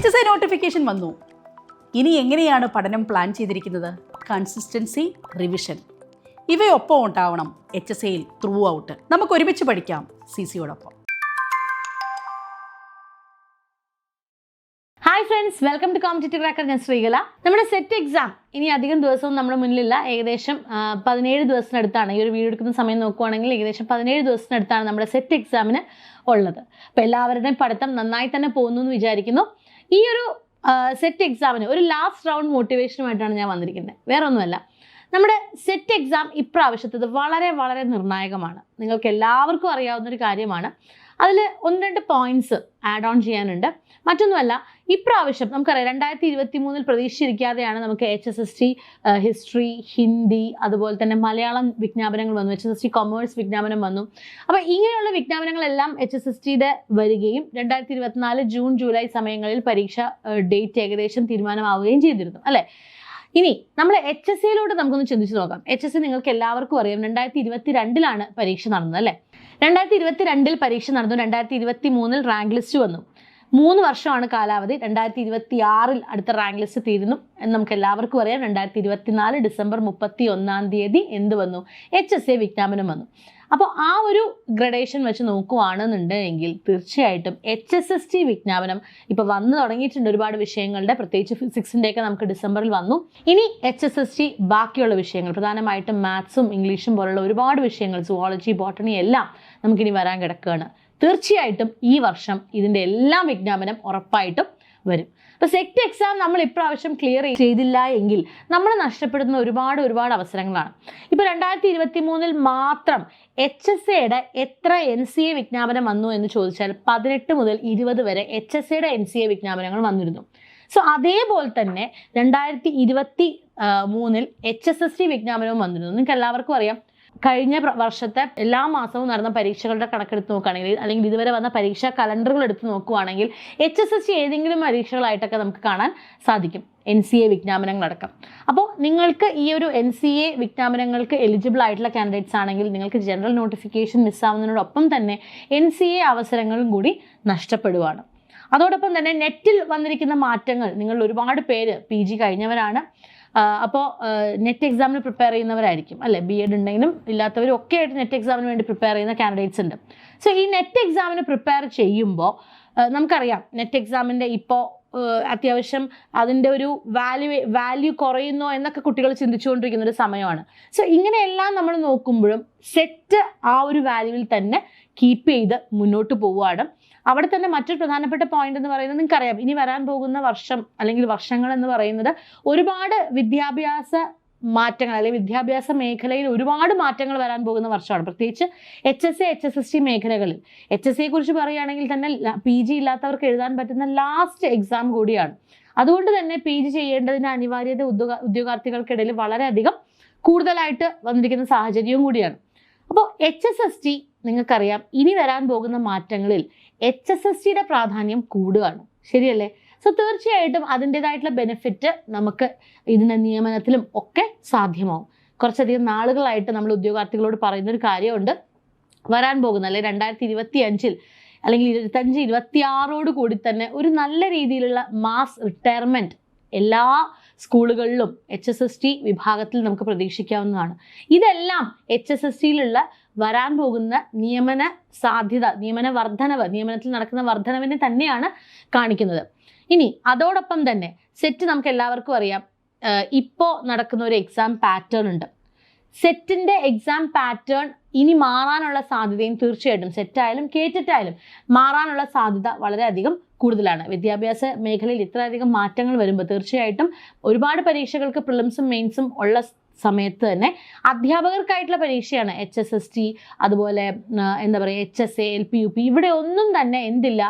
HSI notification വന്നു. ഇനി എങ്ങനെയാണ് പഠനം പ്ലാൻ ചെയ്തിരിക്കുന്നത്? കൺസിസ്റ്റൻസി, റിവിഷൻ ഇവയൊപ്പം ഉണ്ടാവണം HSIയിൽ ത്രൂ ഔട്ട്. നമുക്ക് ഒരുമിച്ച് പഠിക്കാം CCയോടൊപ്പം. Hi friends, welcome to competitive cracker. ഞാൻ ശ്രീകല. നമ്മുടെ സെറ്റ് എക്സാം ഇനി അധികം ദിവസവും നമ്മുടെ മുന്നിലില്ല. ഏകദേശം 17 ദിവസത്തിനടുത്താണ്. ഈ ഒരു വീഡിയോ എടുക്കുന്ന സമയം നോക്കുവാണെങ്കിൽ ഏകദേശം 17 ദിവസത്തിനടുത്താണ് നമ്മുടെ സെറ്റ് എക്സാമിന് ഉള്ളത്. അപ്പോൾ എല്ലാവരുടെയും പഠിത്തം നന്നായി തന്നെ പോകുന്നു എന്ന് വിചാരിക്കുന്നു. ഈ ഒരു സെറ്റ് എക്സാമിന് ഒരു ലാസ്റ്റ് റൗണ്ട് മോട്ടിവേഷനുമായിട്ടാണ് ഞാൻ വന്നിരിക്കുന്നത്. വേറെ ഒന്നുമല്ല, നമ്മുടെ സെറ്റ് എക്സാം ഇപ്രാവശ്യത്തത് വളരെ വളരെ നിർണായകമാണ്. നിങ്ങൾക്ക് എല്ലാവർക്കും അറിയാവുന്നൊരു കാര്യമാണ്. അതിൽ 1-2 പോയിന്റ്സ് ആഡ് ഓൺ ചെയ്യാനുണ്ട്. മറ്റൊന്നുമല്ല, ഇപ്രാവശ്യം നമുക്കറിയാം 2023 പ്രതീക്ഷിച്ചിരിക്കാതെയാണ് നമുക്ക് HSST ഹിസ്റ്ററി, ഹിന്ദി, അതുപോലെ തന്നെ മലയാളം വിജ്ഞാപനങ്ങൾ വന്നു. HSST കൊമേഴ്സ് വിജ്ഞാപനം വന്നു. അപ്പോൾ ഇങ്ങനെയുള്ള വിജ്ഞാപനങ്ങളെല്ലാം HSSTയുടെ വരികയും 2024 ജൂൺ ജൂലൈ സമയങ്ങളിൽ പരീക്ഷ ഡേറ്റ് ഏകദേശം തീരുമാനമാവുകയും ചെയ്തിരുന്നു, അല്ലേ? ഇനി നമ്മൾ HSIയിലോട്ട് നമുക്കൊന്ന് ചിന്തിച്ച് നോക്കാം. HSI നിങ്ങൾക്ക് എല്ലാവർക്കും അറിയാം 2022 പരീക്ഷ നടന്നത്, അല്ലേ? 2022 പരീക്ഷ നടന്നു. 2023 റാങ്ക് ലിസ്റ്റ് വന്നു. 3 വർഷമാണ് കാലാവധി. 2026 അടുത്ത റാങ്ക് ലിസ്റ്റ് തീരുന്നു എന്ന് നമുക്ക് എല്ലാവർക്കും അറിയാം. 2024 ഡിസംബർ 31 എന്ത് വന്നു? HSI വിജ്ഞാപനം വന്നു. അപ്പോൾ ആ ഒരു ഗ്രഡേഷൻ വെച്ച് നോക്കുകയാണെന്നുണ്ടെങ്കിൽ തീർച്ചയായിട്ടും HSST വിജ്ഞാപനം ഇപ്പോൾ വന്നു തുടങ്ങിയിട്ടുണ്ട്. ഒരുപാട് വിഷയങ്ങളുടെ, പ്രത്യേകിച്ച് ഫിസിക്സിൻ്റെയൊക്കെ നമുക്ക് ഡിസംബറിൽ വന്നു. ഇനി HSST ബാക്കിയുള്ള വിഷയങ്ങൾ, പ്രധാനമായിട്ടും മാത്സും ഇംഗ്ലീഷും പോലുള്ള ഒരുപാട് വിഷയങ്ങൾ, സുവോളജി, ബോട്ടണി എല്ലാം നമുക്കിനി വരാൻ കിടക്കുകയാണ്. തീർച്ചയായിട്ടും ഈ വർഷം ഇതിൻ്റെ എല്ലാം വിജ്ഞാപനം ഉറപ്പായിട്ടും വരും. അപ്പോൾ സെറ്റ് എക്സാം നമ്മൾ ഇപ്രാവശ്യം ക്ലിയർ ചെയ്തില്ല എങ്കിൽ നമ്മൾ നഷ്ടപ്പെടുന്ന ഒരുപാട് അവസരങ്ങളാണ്. ഇപ്പോൾ 2023 മാത്രം HSIയുടെ എത്ര NCA വിജ്ഞാപനം വന്നു എന്ന് ചോദിച്ചാൽ 18 മുതൽ 20 വരെ HSIയുടെ NCA വിജ്ഞാപനങ്ങൾ വന്നിരുന്നു. സോ അതേപോലെ തന്നെ 2023 HSST വിജ്ഞാപനവും വന്നിരുന്നു. നിങ്ങൾക്ക് എല്ലാവർക്കും അറിയാം, കഴിഞ്ഞ വർഷത്തെ എല്ലാ മാസവും നടന്ന പരീക്ഷകളുടെ കണക്കെടുത്ത് നോക്കുകയാണെങ്കിൽ, അല്ലെങ്കിൽ ഇതുവരെ വന്ന പരീക്ഷാ കലണ്ടറുകൾ എടുത്ത് നോക്കുകയാണെങ്കിൽ HSST ഏതെങ്കിലും പരീക്ഷകളായിട്ടൊക്കെ നമുക്ക് കാണാൻ സാധിക്കും, NCA വിജ്ഞാപനങ്ങളടക്കം. അപ്പോൾ നിങ്ങൾക്ക് ഈ ഒരു NCA വിജ്ഞാപനങ്ങൾക്ക് എലിജിബിൾ ആയിട്ടുള്ള കാൻഡിഡേറ്റ്സ് ആണെങ്കിൽ നിങ്ങൾക്ക് ജനറൽ നോട്ടിഫിക്കേഷൻ മിസ്സാവുന്നതിനോടൊപ്പം തന്നെ NCA അവസരങ്ങളും കൂടി നഷ്ടപ്പെടുവാണ്. അതോടൊപ്പം തന്നെ നെറ്റിൽ വന്നിരിക്കുന്ന മാറ്റങ്ങൾ, നിങ്ങൾ ഒരുപാട് പേര് PG കഴിഞ്ഞവരാണ്. അപ്പോൾ നെറ്റ് എക്സാമിന് പ്രിപ്പയർ ചെയ്യുന്നവരായിരിക്കും, അല്ലേ? BEd ഉണ്ടെങ്കിലും ഇല്ലാത്തവരും ഒക്കെ ആയിട്ട് നെറ്റ് എക്സാമിന് വേണ്ടി പ്രിപ്പയർ ചെയ്യുന്ന കാൻഡിഡേറ്റ്സ് ഉണ്ട്. സോ ഈ നെറ്റ് എക്സാമിന് പ്രിപ്പയർ ചെയ്യുമ്പോൾ നമുക്കറിയാം നെറ്റ് എക്സാമിൻ്റെ ഇപ്പോൾ അത്യാവശ്യം അതിൻ്റെ ഒരു വാല്യൂ കുറയുന്നോ എന്നൊക്കെ കുട്ടികൾ ചിന്തിച്ചുകൊണ്ടിരിക്കുന്ന ഒരു സമയമാണ്. സോ ഇങ്ങനെയെല്ലാം നമ്മൾ നോക്കുമ്പോഴും സെറ്റ് ആ ഒരു വാല്യൂവിൽ തന്നെ കീപ്പ് ചെയ്ത് മുന്നോട്ട് പോവുകയാണ്. അവിടെ തന്നെ മറ്റൊരു പ്രധാനപ്പെട്ട പോയിന്റ് എന്ന് പറയുന്നത്, നിങ്ങൾക്കറിയാം ഇനി വരാൻ പോകുന്ന വർഷം അല്ലെങ്കിൽ വർഷങ്ങൾ എന്ന് പറയുന്നത് ഒരുപാട് വിദ്യാഭ്യാസ മാറ്റങ്ങൾ, അല്ലെങ്കിൽ വിദ്യാഭ്യാസ മേഖലയിൽ ഒരുപാട് മാറ്റങ്ങൾ വരാൻ പോകുന്ന വർഷമാണ്. പ്രത്യേകിച്ച് HSI HSST മേഖലകളിൽ. HSIയെ കുറിച്ച് പറയുകയാണെങ്കിൽ തന്നെ PG ഇല്ലാത്തവർക്ക് എഴുതാൻ പറ്റുന്ന ലാസ്റ്റ് എക്സാം കൂടിയാണ്. അതുകൊണ്ട് തന്നെ PG ചെയ്യേണ്ടതിൻ്റെ അനിവാര്യത ഉദ്യോഗാർത്ഥികൾക്കിടയിൽ വളരെയധികം കൂടുതലായിട്ട് വന്നിരിക്കുന്ന സാഹചര്യവും കൂടിയാണ്. അപ്പോൾ HSST നിങ്ങൾക്കറിയാം ഇനി വരാൻ പോകുന്ന മാറ്റങ്ങളിൽ HSSTയുടെ പ്രാധാന്യം കൂടുകയാണ്, ശരിയല്ലേ? സോ തീർച്ചയായിട്ടും അതിൻ്റെതായിട്ടുള്ള ബെനിഫിറ്റ് നമുക്ക് ഇതിൻ്റെ നിയമനത്തിലും ഒക്കെ സാധ്യമാവും. കുറച്ചധികം നാളുകളായിട്ട് നമ്മൾ ഉദ്യോഗാർത്ഥികളോട് പറയുന്നൊരു കാര്യമുണ്ട്, വരാൻ പോകുന്ന അല്ലെങ്കിൽ 2025 അല്ലെങ്കിൽ 25-26 കൂടി തന്നെ ഒരു നല്ല രീതിയിലുള്ള മാസ് റിട്ടയർമെൻറ്റ് എല്ലാ സ്കൂളുകളിലും HSST വിഭാഗത്തിൽ നമുക്ക് പ്രതീക്ഷിക്കാവുന്നതാണ്. ഇതെല്ലാം HSSTയിലുള്ള വരാൻ പോകുന്ന നിയമന സാധ്യത, നിയമനത്തിൽ നടക്കുന്ന വർധനവിനെ തന്നെയാണ് കാണിക്കുന്നത്. ഇനി അതോടൊപ്പം തന്നെ സെറ്റ് നമുക്ക് എല്ലാവർക്കും അറിയാം, ഇപ്പോൾ നടക്കുന്ന ഒരു എക്സാം പാറ്റേൺ ഉണ്ട്. സെറ്റിൻ്റെ എക്സാം പാറ്റേൺ ഇനി മാറാനുള്ള സാധ്യതയും തീർച്ചയായിട്ടും സെറ്റായാലും കേറ്ററ്റായാലും മാറാനുള്ള സാധ്യത വളരെയധികം കൂടുതലാണ്. വിദ്യാഭ്യാസ മേഖലയിൽ ഇത്രയധികം മാറ്റങ്ങൾ വരുമ്പോൾ തീർച്ചയായിട്ടും ഒരുപാട് പരീക്ഷകൾക്ക് പ്രിലിംസും മെയിൻസും ഉള്ള സമയത്ത് തന്നെ അധ്യാപകർക്കായിട്ടുള്ള പരീക്ഷയാണ് HSST, അതുപോലെ എന്താ പറയുക HSA, LP, UP. ഇവിടെ ഒന്നും തന്നെ എന്തില്ല,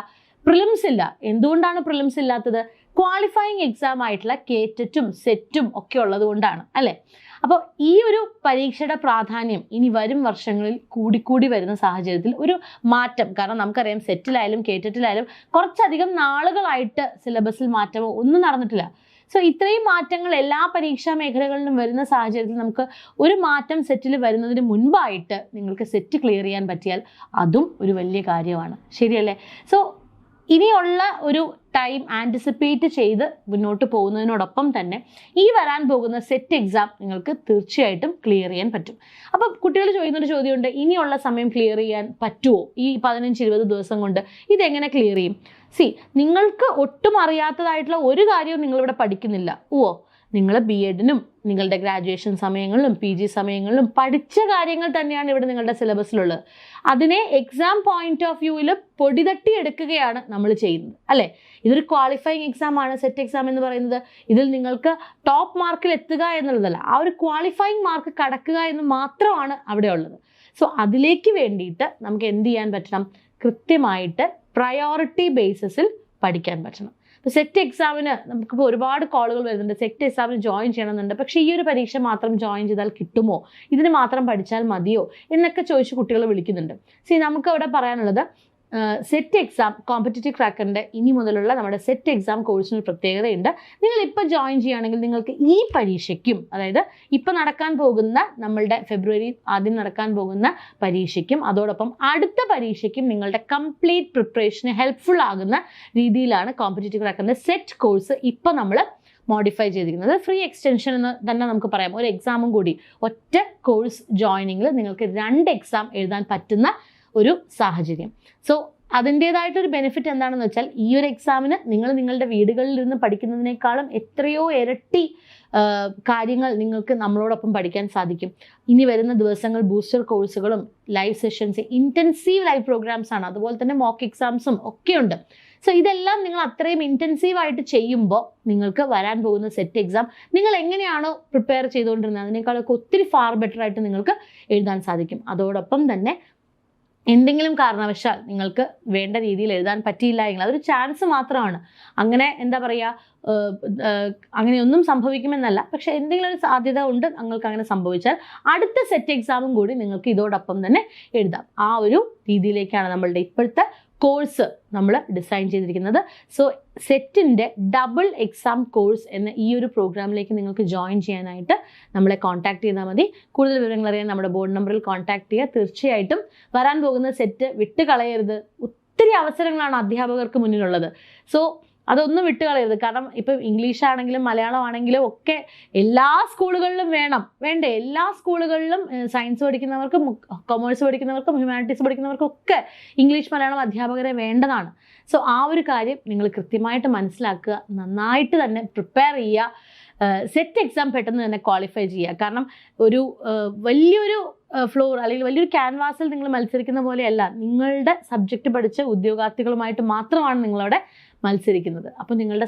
പ്രിലിംസ് ഇല്ല. എന്തുകൊണ്ടാണ് പ്രിലിംസ് ഇല്ലാത്തത്? ക്വാളിഫയിങ് എക്സാം ആയിട്ടുള്ള കേറ്ററ്റും സെറ്റും ഒക്കെ ഉള്ളത് കൊണ്ടാണ്, അല്ലേ? അപ്പോൾ ഈ ഒരു പരീക്ഷയുടെ പ്രാധാന്യം ഇനി വരും വർഷങ്ങളിൽ കൂടിക്കൂടി വരുന്ന സാഹചര്യത്തിൽ ഒരു മാറ്റം, കാരണം നമുക്കറിയാം സെറ്റിലായാലും കേറ്ററ്റിലായാലും കുറച്ചധികം നാളുകളായിട്ട് സിലബസിൽ മാറ്റമോ ഒന്നും നടന്നിട്ടില്ല. സോ ഇത്രയും മാറ്റങ്ങൾ എല്ലാ പരീക്ഷാ മേഖലകളിലും വരുന്ന സാഹചര്യത്തിൽ നമുക്ക് ഒരു മാറ്റം സെറ്റിൽ വരുന്നതിന് മുൻപായിട്ട് നിങ്ങൾക്ക് സെറ്റ് ക്ലിയർ ചെയ്യാൻ പറ്റിയാൽ അതും ഒരു വലിയ കാര്യമാണ്, ശരിയല്ലേ? സോ ഇനിയുള്ള ഒരു ടൈം ആൻറ്റിസിപ്പേറ്റ് ചെയ്ത് മുന്നോട്ട് പോകുന്നതിനോടൊപ്പം തന്നെ ഈ വരാൻ പോകുന്ന സെറ്റ് എക്സാം നിങ്ങൾക്ക് തീർച്ചയായിട്ടും ക്ലിയർ ചെയ്യാൻ പറ്റും. അപ്പം കുട്ടികൾ ചോദിക്കുന്നൊരു ചോദ്യമുണ്ട്, ഇനിയുള്ള സമയം ക്ലിയർ ചെയ്യാൻ പറ്റുമോ? ഈ 15-20 ദിവസം കൊണ്ട് ഇതെങ്ങനെ ക്ലിയർ ചെയ്യും? നിങ്ങൾക്ക് ഒട്ടും അറിയാത്തതായിട്ടുള്ള ഒരു കാര്യവും നിങ്ങളിവിടെ പഠിക്കുന്നില്ല. നിങ്ങൾ ബി എഡിനും നിങ്ങളുടെ ഗ്രാജുവേഷൻ സമയങ്ങളിലും PG സമയങ്ങളിലും പഠിച്ച കാര്യങ്ങൾ തന്നെയാണ് ഇവിടെ നിങ്ങളുടെ സിലബസിലുള്ളത്. അതിനെ എക്സാം പോയിന്റ് ഓഫ് വ്യൂവിൽ പൊടിതട്ടി എടുക്കുകയാണ് നമ്മൾ ചെയ്യുന്നത്, അല്ലേ? ഇതൊരു ക്വാളിഫയിങ് എക്സാം ആണ് സെറ്റ് എക്സാം എന്ന് പറയുന്നത്. ഇതിൽ നിങ്ങൾക്ക് ടോപ്പ് മാർക്കിൽ എത്തുക എന്നുള്ളതല്ല, ആ ഒരു ക്വാളിഫയിങ് മാർക്ക് കടക്കുക എന്ന് മാത്രമാണ് അവിടെ ഉള്ളത്. സോ അതിലേക്ക് വേണ്ടിയിട്ട് നമുക്ക് എന്ത് ചെയ്യാൻ പറ്റണം? കൃത്യമായിട്ട് പ്രയോറിറ്റി ബേസിസിൽ പഠിക്കാൻ പറ്റണം. സെറ്റ് എക്സാമിന് നമുക്കിപ്പോൾ ഒരുപാട് കോളുകൾ വരുന്നുണ്ട്, സെറ്റ് എക്സാമിന് ജോയിൻ ചെയ്യണമെന്നുണ്ട്, പക്ഷേ ഈ ഒരു പരീക്ഷ മാത്രം ജോയിൻ ചെയ്താൽ കിട്ടുമോ, ഇതിന് മാത്രം പഠിച്ചാൽ മതിയോ എന്നൊക്കെ ചോദിച്ച് കുട്ടികൾ വിളിക്കുന്നുണ്ട്. നമുക്ക് അവിടെ പറയാനുള്ളത്, സെറ്റ് എക്സാം കോമ്പറ്റേറ്റീവ് ക്രാക്കറിൻ്റെ ഇനി മുതലുള്ള നമ്മുടെ സെറ്റ് എക്സാം കോഴ്സിന് ഒരു പ്രത്യേകതയുണ്ട്. നിങ്ങൾ ഇപ്പോൾ ജോയിൻ ചെയ്യുകയാണെങ്കിൽ നിങ്ങൾക്ക് ഈ പരീക്ഷയ്ക്കും, അതായത് ഇപ്പോൾ നടക്കാൻ പോകുന്ന നമ്മളുടെ ഫെബ്രുവരി ആദ്യം നടക്കാൻ പോകുന്ന പരീക്ഷയ്ക്കും അതോടൊപ്പം അടുത്ത പരീക്ഷയ്ക്കും നിങ്ങളുടെ കംപ്ലീറ്റ് പ്രിപ്പറേഷന് ഹെൽപ്ഫുൾ ആകുന്ന രീതിയിലാണ് കോമ്പറ്റേറ്റീവ് ക്രാക്കറിൻ്റെ സെറ്റ് കോഴ്സ് ഇപ്പോൾ നമ്മൾ മോഡിഫൈ ചെയ്തിരിക്കുന്നത്. ഫ്രീ എക്സ്റ്റൻഷൻ എന്ന് തന്നെ നമുക്ക് പറയാം. ഒരു എക്സാമും കൂടി ഒറ്റ കോഴ്സ് ജോയിനിങ്ങിൽ നിങ്ങൾക്ക് 2 എക്സാം എഴുതാൻ പറ്റുന്ന ഒരു സാഹചര്യം. സോ അതിൻ്റേതായിട്ടൊരു ബെനിഫിറ്റ് എന്താണെന്ന് വെച്ചാൽ, ഈ ഒരു എക്സാമിന് നിങ്ങൾ നിങ്ങളുടെ വീടുകളിൽ ഇരുന്ന് പഠിക്കുന്നതിനേക്കാളും എത്രയോ ഇരട്ടി കാര്യങ്ങൾ നിങ്ങൾക്ക് നമ്മളോടൊപ്പം പഠിക്കാൻ സാധിക്കും. ഇനി വരുന്ന ദിവസങ്ങൾ ബൂസ്റ്റർ കോഴ്സുകളും live sessions, intensive live programmes ആണ്, അതുപോലെ തന്നെ മോക്ക് എക്സാംസും ഒക്കെ ഉണ്ട്. സോ ഇതെല്ലാം നിങ്ങൾ അത്രയും ഇൻറ്റൻസീവായിട്ട് ചെയ്യുമ്പോൾ നിങ്ങൾക്ക് വരാൻ പോകുന്ന സെറ്റ് എക്സാം നിങ്ങൾ എങ്ങനെയാണോ പ്രിപ്പയർ ചെയ്തുകൊണ്ടിരുന്നത് അതിനേക്കാളൊക്കെ ഒത്തിരി ഫാർ ബെറ്റർ ആയിട്ട് നിങ്ങൾക്ക് എഴുതാൻ സാധിക്കും. അതോടൊപ്പം തന്നെ എന്തെങ്കിലും കാരണവശാൽ നിങ്ങൾക്ക് വേണ്ട രീതിയിൽ എഴുതാൻ പറ്റിയില്ല എങ്കിൽ അതൊരു ചാൻസ് മാത്രമാണ്. അങ്ങനെ എന്താ പറയുക, അങ്ങനെയൊന്നും സംഭവിക്കുമെന്നല്ല, പക്ഷെ എന്തെങ്കിലും ഒരു സാധ്യത ഉണ്ട് നിങ്ങൾക്ക് അങ്ങനെ സംഭവിച്ചാൽ അടുത്ത സെറ്റ് എക്സാമും കൂടി നിങ്ങൾക്ക് ഇതോടൊപ്പം തന്നെ എഴുതാം. ആ ഒരു രീതിയിലേക്കാണ് നമ്മളുടെ ഇപ്പോഴത്തെ കോഴ്സ് നമ്മൾ ഡിസൈൻ ചെയ്തിരിക്കുന്നത്. സോ സെറ്റിൻ്റെ ഡബിൾ എക്സാം കോഴ്സ് എന്ന ഈ ഒരു പ്രോഗ്രാമിലേക്ക് നിങ്ങൾക്ക് ജോയിൻ ചെയ്യാനായിട്ട് നമ്മളെ കോൺടാക്ട് ചെയ്താൽ മതി. കൂടുതൽ വിവരങ്ങൾ അറിയാൻ നമ്മുടെ ബോർഡ് നമ്പറിൽ കോൺടാക്ട് ചെയ്യുക. തീർച്ചയായിട്ടും വരാൻ പോകുന്ന സെറ്റ് വിട്ട് കളയരുത്. ഒത്തിരി അവസരങ്ങളാണ് അധ്യാപകർക്ക് മുന്നിലുള്ളത്. സോ അതൊന്നും വിട്ടുകളയരുത്. കാരണം ഇപ്പം ഇംഗ്ലീഷ് ആണെങ്കിലും മലയാളം ആണെങ്കിലും ഒക്കെ എല്ലാ സ്കൂളുകളിലും വേണ്ടേ? എല്ലാ സ്കൂളുകളിലും സയൻസ് പഠിക്കുന്നവർക്കും കൊമേഴ്സ് പഠിക്കുന്നവർക്കും ഹ്യൂമാനിറ്റീസ് പഠിക്കുന്നവർക്കും ഒക്കെ ഇംഗ്ലീഷ് മലയാളം അധ്യാപകരെ വേണ്ടതാണ്. സോ ആ ഒരു കാര്യം നിങ്ങൾ കൃത്യമായിട്ട് മനസ്സിലാക്കുക, നന്നായിട്ട് തന്നെ പ്രിപ്പയർ ചെയ്യുക. സെറ്റ് എക്സാം പെട്ടെന്ന് തന്നെ ക്വാളിഫൈ ചെയ്യുക. കാരണം ഒരു വലിയൊരു ഫ്ലോർ അല്ലെങ്കിൽ വലിയൊരു ക്യാൻവാസിൽ നിങ്ങൾ മത്സരിക്കുന്ന പോലെയല്ല, നിങ്ങളുടെ സബ്ജക്റ്റ് പഠിച്ച ഉദ്യോഗാർത്ഥികളുമായിട്ട് മാത്രമാണ് നിങ്ങളവിടെ മത്സരിക്കുന്നത്. അപ്പോൾ നിങ്ങളുടെ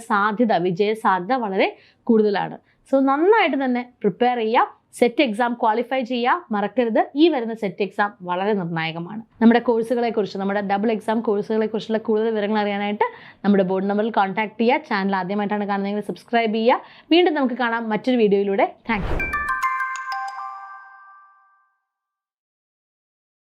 വിജയ സാധ്യത വളരെ കൂടുതലാണ്. സോ നന്നായിട്ട് തന്നെ പ്രിപ്പയർ ചെയ്യുക, സെറ്റ് എക്സാം ക്വാളിഫൈ ചെയ്യുക. മറക്കരുത്, ഈ വരുന്ന സെറ്റ് എക്സാം വളരെ നിർണായകമാണ്. നമ്മുടെ കോഴ്സുകളെക്കുറിച്ച്, നമ്മുടെ ഡബിൾ എക്സാം കോഴ്സുകളെക്കുറിച്ചുള്ള കൂടുതൽ വിവരങ്ങൾ അറിയാനായിട്ട് നമ്മുടെ ബോർഡ് നമ്പറിൽ കോൺടാക്ട് ചെയ്യുക. ചാനൽ ആദ്യമായിട്ടാണ് കാണുന്നതെങ്കിൽ സബ്സ്ക്രൈബ് ചെയ്യുക. വീണ്ടും നമുക്ക് കാണാം മറ്റൊരു വീഡിയോയിലൂടെ. Thank you.